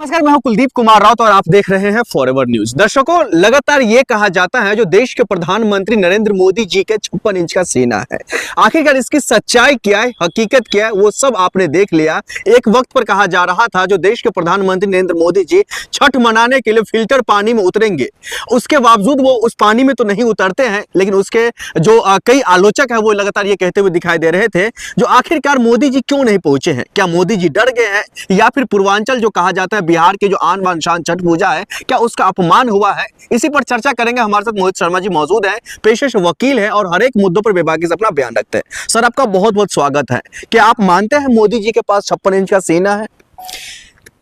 नमस्कार, मैं हूं कुलदीप कुमार राउत और आप देख रहे हैं फॉरएवर न्यूज। दर्शकों, लगातार ये कहा जाता है जो देश के प्रधानमंत्री नरेंद्र मोदी जी के 56 इंच का सीना है। आखिरकार इसकी सच्चाई क्या है, हकीकत क्या है, वो सब आपने देख लिया। एक वक्त पर कहा जा रहा था जो देश के प्रधानमंत्री नरेंद्र मोदी जी छठ मनाने के लिए फिल्टर पानी में उतरेंगे, उसके बावजूद वो उस पानी में तो नहीं उतरते हैं। लेकिन उसके जो कई आलोचक है वो लगातार ये कहते हुए दिखाई दे रहे थे जो आखिरकार मोदी जी क्यों नहीं पहुंचे हैं। क्या मोदी जी डर गए हैं या फिर पूर्वांचल जो कहा जाता है बिहार के जो आन बान शान छठ पूजा है, क्या उसका अपमान हुआ है? इसी पर चर्चा करेंगे। हमारे साथ मोहित शर्मा जी मौजूद हैं, पेशे से वकील हैं और हर एक मुद्दों पर बेबाकी से अपना बयान रखते हैं। सर, आपका बहुत बहुत स्वागत है। क्या आप मानते हैं मोदी जी के पास 56 इंच का सीना है?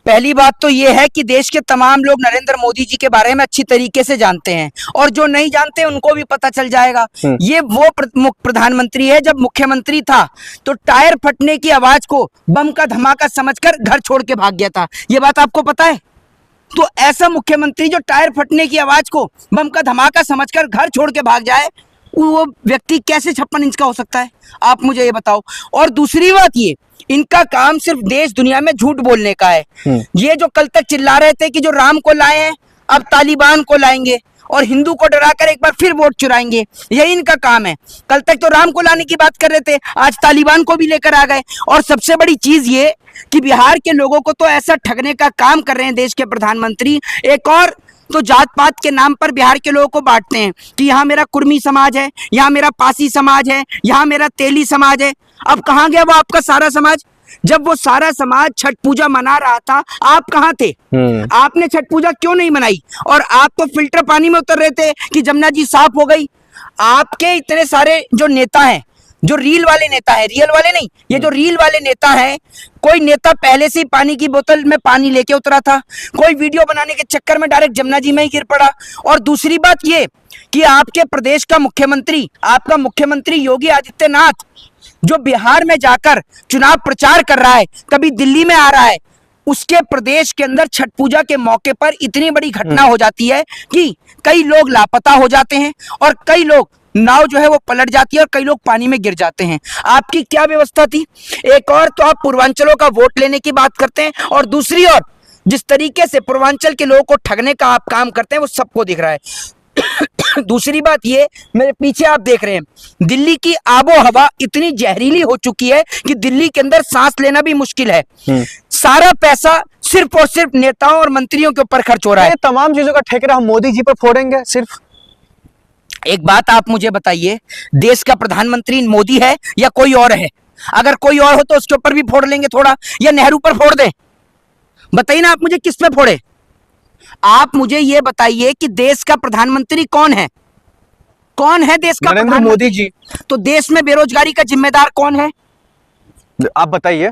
पहली बात तो यह है कि देश के तमाम लोग नरेंद्र मोदी जी के बारे में अच्छी तरीके से जानते हैं और जो नहीं जानते उनको भी पता चल जाएगा। ये वो प्रधानमंत्री है, जब मुख्यमंत्री था तो टायर फटने की आवाज को बम का धमाका समझकर घर छोड़ के भाग गया था। ये बात आपको पता है? तो ऐसा मुख्यमंत्री जो टायर फटने की आवाज को बम का धमाका समझकर घर छोड़ के भाग जाए, वो व्यक्ति कैसे 56 इंच का हो सकता है? आप मुझे ये बताओ। और दूसरी बात, ये इनका काम सिर्फ देश दुनिया में झूठ बोलने का है। ये जो कल तक चिल्ला रहे थे कि जो राम को लाए हैं अब तालिबान को लाएंगे और हिंदू को डराकर एक बार फिर वोट चुराएंगे, यही इनका काम है। कल तक तो राम को लाने की बात कर रहे थे, आज तालिबान को भी लेकर आ गए। और सबसे बड़ी चीज ये कि बिहार के लोगों को तो ऐसा ठगने का काम कर रहे हैं देश के प्रधानमंत्री। एक और तो जात पात के नाम पर बिहार के लोगों को बांटते हैं कि यहाँ मेरा कुर्मी समाज है, यहाँ मेरा पासी समाज है, यहाँ मेरा तेली समाज है। अब कहाँ गया वो आपका सारा समाज? जब वो सारा समाज छठ पूजा मना रहा था, आप कहाँ थे? आपने छठ पूजा क्यों नहीं मनाई? और आप तो फिल्टर पानी में उतर रहे थे कि जमुना जी साफ हो गई। आपके इतने सारे जो नेता हैं, जो रील वाले नेता है, रियल वाले नहीं, ये जो रील वाले नेता है, कोई नेता पहले से ही पानी की बोतल में पानी लेके उतरा था, कोई वीडियो बनाने के चक्कर में डायरेक्ट जमुना जी में ही गिर पड़ा। और दूसरी बात ये कि आपके प्रदेश का मुख्यमंत्री, आपका मुख्यमंत्री योगी आदित्यनाथ, जो बिहार में जाकर चुनाव प्रचार कर रहा है, कभी दिल्ली में आ रहा है, उसके प्रदेश के अंदर छठ पूजा के मौके पर इतनी बड़ी घटना हो जाती है कि कई लोग लापता हो जाते हैं और कई लोग नाव जो है वो पलट जाती है और कई लोग पानी में गिर जाते हैं। आपकी क्या व्यवस्था थी? एक और तो आप पूर्वांचलों का वोट लेने की बात करते हैं और दूसरी ओर जिस तरीके से पूर्वांचल के लोगों को ठगने का आप काम करते हैं वो सबको दिख रहा है। दूसरी बात ये, मेरे पीछे आप देख रहे हैं, दिल्ली की आबो हवा इतनी जहरीली हो चुकी है कि दिल्ली के अंदर सांस लेना भी मुश्किल है। सारा पैसा सिर्फ और सिर्फ नेताओं और मंत्रियों के ऊपर खर्च हो रहा है। तमाम चीजों का ठेकेदार हम मोदी जी पर फोड़ेंगे सिर्फ? एक बात आप मुझे बताइए, देश का प्रधानमंत्री मोदी है या कोई और है? अगर कोई और हो तो उसके ऊपर भी फोड़ लेंगे थोड़ा, या नेहरू पर फोड़ दें? बताइए ना आप मुझे, किस पे फोड़े? आप मुझे ये बताइए कि देश का प्रधानमंत्री कौन है? कौन है देश का? नरेंद्र मोदी जी। तो देश में बेरोजगारी का जिम्मेदार कौन है? आप बताइए।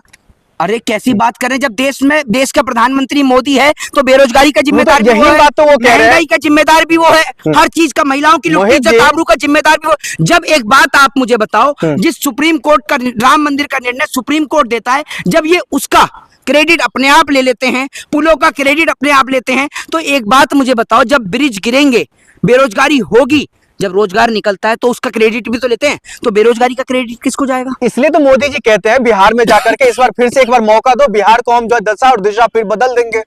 अरे कैसी बात करें, जब देश में देश का प्रधानमंत्री मोदी है तो बेरोजगारी का जिम्मेदार भी वो है, बात तो वो कह रहे हैं, महंगाई का जिम्मेदार भी वो है, हर चीज का, महिलाओं की लुट्टी आबरू का जिम्मेदार भी वो। जब एक बात आप मुझे बताओ, जिस सुप्रीम कोर्ट का राम मंदिर का निर्णय सुप्रीम कोर्ट देता है, जब ये उसका क्रेडिट अपने आप ले लेते हैं, पुलों का क्रेडिट अपने आप लेते हैं, तो एक बात मुझे बताओ, जब ब्रिज गिरेंगे बेरोजगारी होगी, जब रोजगार निकलता है तो उसका क्रेडिट भी तो लेते हैं, तो बेरोजगारी का क्रेडिट किसको जाएगा? इसलिए तो मोदी जी कहते हैं बिहार में जाकर के इस बार फिर से एक बार मौका दो, बिहार को हम जो दशा और दिशा फिर बदल देंगे।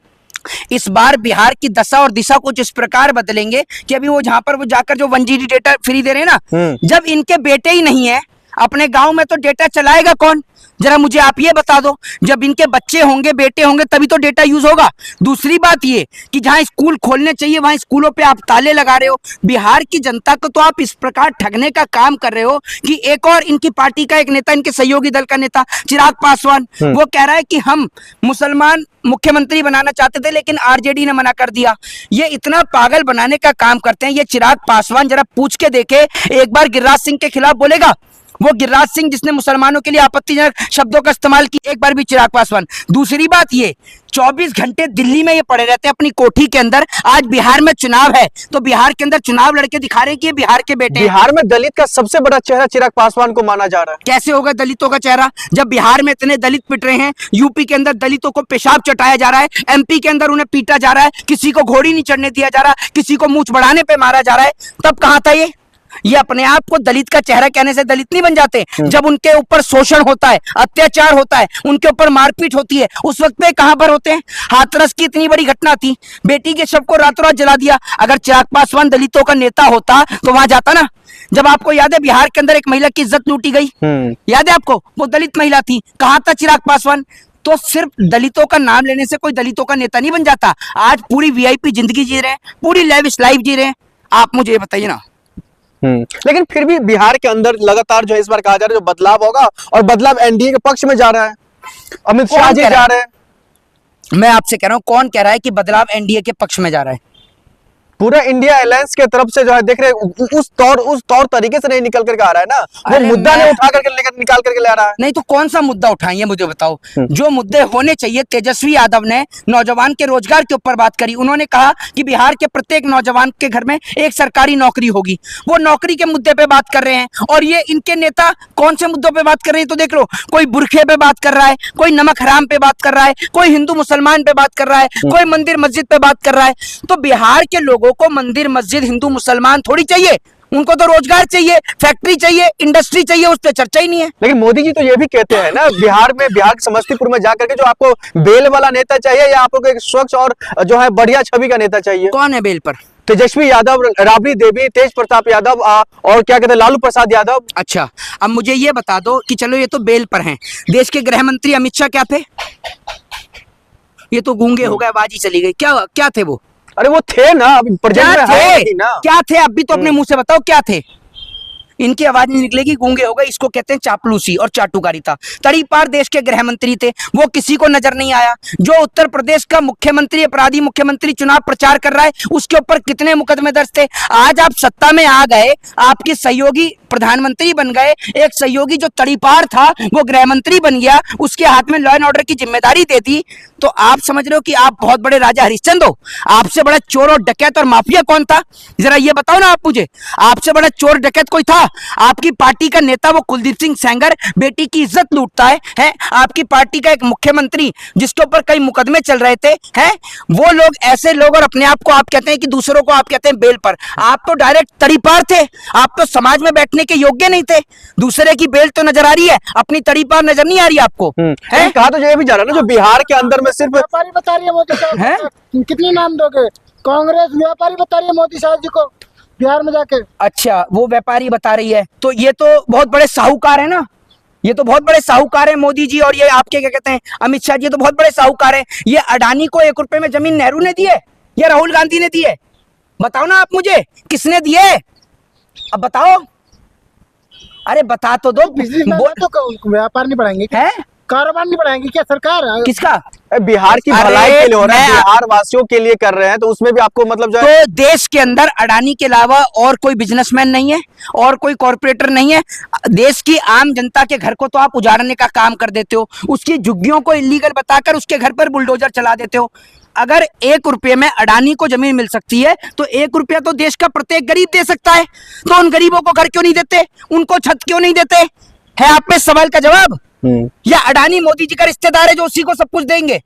इस बार बिहार की दशा और दिशा कुछ इस प्रकार बदलेंगे कि अभी वो जहां पर वो जाकर जो 1G डेटा फ्री दे रहे हैं ना, जब इनके बेटे ही नहीं है अपने गांव में तो डेटा चलाएगा कौन? जरा मुझे आप ये बता दो। जब इनके बच्चे होंगे, बेटे होंगे, तभी तो डेटा यूज होगा। दूसरी बात ये कि जहां स्कूल खोलने चाहिए वहां स्कूलों पे आप ताले लगा रहे हो। बिहार की जनता को तो आप इस प्रकार ठगने का काम कर रहे हो कि एक और इनकी पार्टी का एक नेता, इनके सहयोगी दल का नेता चिराग पासवान, वो कह रहा है कि हम मुसलमान मुख्यमंत्री बनाना चाहते थे लेकिन आरजेडी ने मना कर दिया। ये इतना पागल बनाने का काम करते हैं ये चिराग पासवान। जरा पूछ के देखे, एक बार गिरिराज सिंह के खिलाफ बोलेगा? वो गिरिराज सिंह जिसने मुसलमानों के लिए आपत्तिजनक शब्दों का इस्तेमाल किया, एक बार भी चिराग पासवान। दूसरी बात ये, 24 घंटे दिल्ली में ये पड़े रहते हैं अपनी कोठी के अंदर। आज बिहार में चुनाव है तो बिहार के अंदर चुनाव लड़के दिखा रहे हैं कि ये बिहार के बेटे। बिहार में दलित का सबसे बड़ा चेहरा चिराग पासवान को माना जा रहा है। कैसे होगा दलितों का चेहरा जब बिहार में इतने दलित पिट रहे हैं? यूपी के अंदर दलितों को पेशाब चटाया जा रहा है, एमपी के अंदर उन्हें पीटा जा रहा है, किसी को घोड़ी नहीं चढ़ने दिया जा रहा, किसी को मूंछ बढ़ाने पे मारा जा रहा है। तब कहां था ये? ये अपने आप को दलित का चेहरा कहने से दलित नहीं बन जाते। जब उनके ऊपर शोषण होता है, अत्याचार होता है, उनके ऊपर मारपीट होती है, उस वक्त पे कहां पर होते हैं? हाथरस की इतनी बड़ी घटना थी, बेटी के शव को रातों रात जला दिया। अगर चिराग पासवान दलितों का नेता होता तो वहां जाता ना। जब आपको याद है बिहार के अंदर एक महिला की इज्जत लूटी गई, याद है आपको? वो दलित महिला थी, कहां था चिराग पासवान? तो सिर्फ दलितों का नाम लेने से कोई दलितों का नेता नहीं बन जाता। आज पूरी वीआईपी जिंदगी जी रहे हैं, पूरी लेविश लाइफ जी रहे हैं। आप मुझे ये बताइए ना। लेकिन फिर भी बिहार के अंदर लगातार जो है इस बार कहा जा रहा है जो बदलाव होगा, और बदलाव एनडीए के पक्ष में जा रहा है। अमित शाह जी जा रहे हैं। मैं आपसे कह रहा हूं, कौन कह रहा है कि बदलाव एनडीए के पक्ष में जा रहा है? पूरा इंडिया अलायंस के तरफ से जो है देख रहे हैं, उस तौर तरीके से नहीं निकल करके आ रहा है ना। वो मुद्दा नहीं उठा करके लेकर निकाल करके ले आ रहा है। नहीं तो कौन सा मुद्दा उठाएंगे मुझे बताओ। जो मुद्दे होने चाहिए, तेजस्वी यादव ने नौजवान के रोजगार के ऊपर बात करी। उन्होंने कहा कि बिहार के प्रत्येक नौजवान के घर में एक सरकारी नौकरी होगी। वो नौकरी के मुद्दे पे बात कर रहे हैं। और ये इनके नेता कौन से मुद्दों पे बात कर रहे हैं? तो देख लो, कोई बुरखे पे बात कर रहा है, कोई नमक हराम पे बात कर रहा है, कोई हिंदू मुसलमान पे बात कर रहा है, कोई मंदिर मस्जिद पे बात कर रहा है। तो बिहार के लोगों को मंदिर मस्जिद हिंदू मुसलमान थोड़ी चाहिए, उनको तो रोजगार चाहिए, फैक्ट्री चाहिए, इंडस्ट्री चाहिए। उस पर चर्चा ही नहीं है। लेकिन मोदी जी तो ये भी कहते हैं ना, बिहार के समस्तीपुर में जाकर के जो आपको बेल वाला नेता चाहिए या आपको एक स्वच्छ और जो है बढ़िया छवि का नेता चाहिए। कौन है बेल पर? तेजस्वी यादव, राबड़ी देवी, तेज प्रताप यादव और क्या कहते हैं लालू प्रसाद यादव। अच्छा, अब मुझे ये बता दो कि चलो ये तो बेल पर हैं, देश के गृह मंत्री अमित शाह क्या थे? ये तो गूंगे हो गए, आवाज ही चली गई। क्या थे वो? अरे वो थे ना, अभी प्रेजेंट में है ना। क्या थे? अब भी तो अपने मुंह से बताओ क्या थे। इनकी आवाज नहीं निकलेगी, गूंगे हो गए। इसको कहते हैं चापलूसी और चाटुकारिता। तड़ीपार देश के गृह मंत्री थे, वो किसी को नजर नहीं आया। जो उत्तर प्रदेश का मुख्यमंत्री, अपराधी मुख्यमंत्री चुनाव प्रचार कर रहा है, उसके ऊपर कितने मुकदमे दर्ज थे। आज आप सत्ता में आ गए, आपकी सहयोगी प्रधानमंत्री बन गए, एक सहयोगी जो तड़ीपार था वो गृह मंत्री बन गया, उसके हाथ में लॉ एंड ऑर्डर की जिम्मेदारी दे दी। तो आप समझ रहे हो कि आप बहुत बड़े राजा हरिश्चंद्र हो? आपसे बड़ा चोर और डकैत और माफिया कौन था? जरा ये बताओ ना आप मुझे। आपसे बड़ा चोर डकैत कोई था? आपकी पार्टी का नेता वो कुलदीप सिंह सेंगर बेटी की इज्जत लूटता है? आपकी पार्टी का एक मुख्यमंत्री जिसके ऊपर कई मुकदमे चल रहे थे, हैं? वो लोग, ऐसे लोग, और अपने आप को आप कहते हैं कि दूसरों को आप कहते हैं बेल पर। आप तो डायरेक्ट तड़ीपार थे, आप तो समाज में बैठने के योग्य नहीं थे। दूसरे की बेल तो नजर आ रही है, अपनी तड़ीपार नजर नहीं आ रही आपको। है कहा तो ये भी जा रहा है ना, जो बिहार के अंदर में सिर्फ व्यापारी बता रही है मोदी साहब। कितने नाम दोगे? कांग्रेस व्यापारी बता रही है मोदी साहब जी को बिहार में जाके। अच्छा, वो व्यापारी बता रही है, तो ये तो बहुत बड़े साहूकार है ना। ये तो बहुत बड़े साहूकार है मोदी जी, और ये आपके क्या कहते हैं अमित शाह जी, तो बहुत बड़े साहूकार है। ये अडानी को 1 रुपए में जमीन नेहरू ने दी है या राहुल गांधी ने दी है? बताओ ना आप मुझे, किसने दिए? अब बताओ। अरे बता तो दो। तो व्यापार नहीं बढ़ाएंगे क्या? कारोबार नहीं बढ़ाएंगे क्या सरकार? किसका? बिहार की भलाई के लिए हो रहा है, बिहार वासियों के लिए कर रहे हैं, तो उसमें भी आपको मतलब जो है। तो देश के अंदर अडानी के अलावा और कोई बिजनेसमैन नहीं है और कोई कॉर्पोरेटर नहीं है। देश की आम जनता के घर को तो आप उजाड़ने का काम कर देते हो, उसकी झुग्गियों को इलीगल बताकर उसके घर पर बुलडोजर चला देते हो। अगर 1 रुपये में अडानी को जमीन मिल सकती है तो 1 रुपया तो देश का प्रत्येक गरीब दे सकता है। तो उन गरीबों को घर क्यों नहीं देते? उनको छत क्यों नहीं देते? है आप में सवाल का जवाब? या अडानी मोदी जी का रिश्तेदार है जो उसी को सब कुछ देंगे?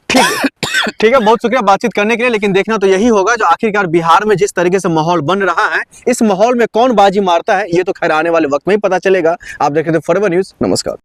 ठीक है, बहुत शुक्रिया बातचीत करने के लिए। लेकिन देखना तो यही होगा जो आखिरकार बिहार में जिस तरीके से माहौल बन रहा है, इस माहौल में कौन बाजी मारता है, ये तो खैर आने वाले वक्त में ही पता चलेगा। आप देख रहे थे फॉरवर्ड न्यूज। नमस्कार।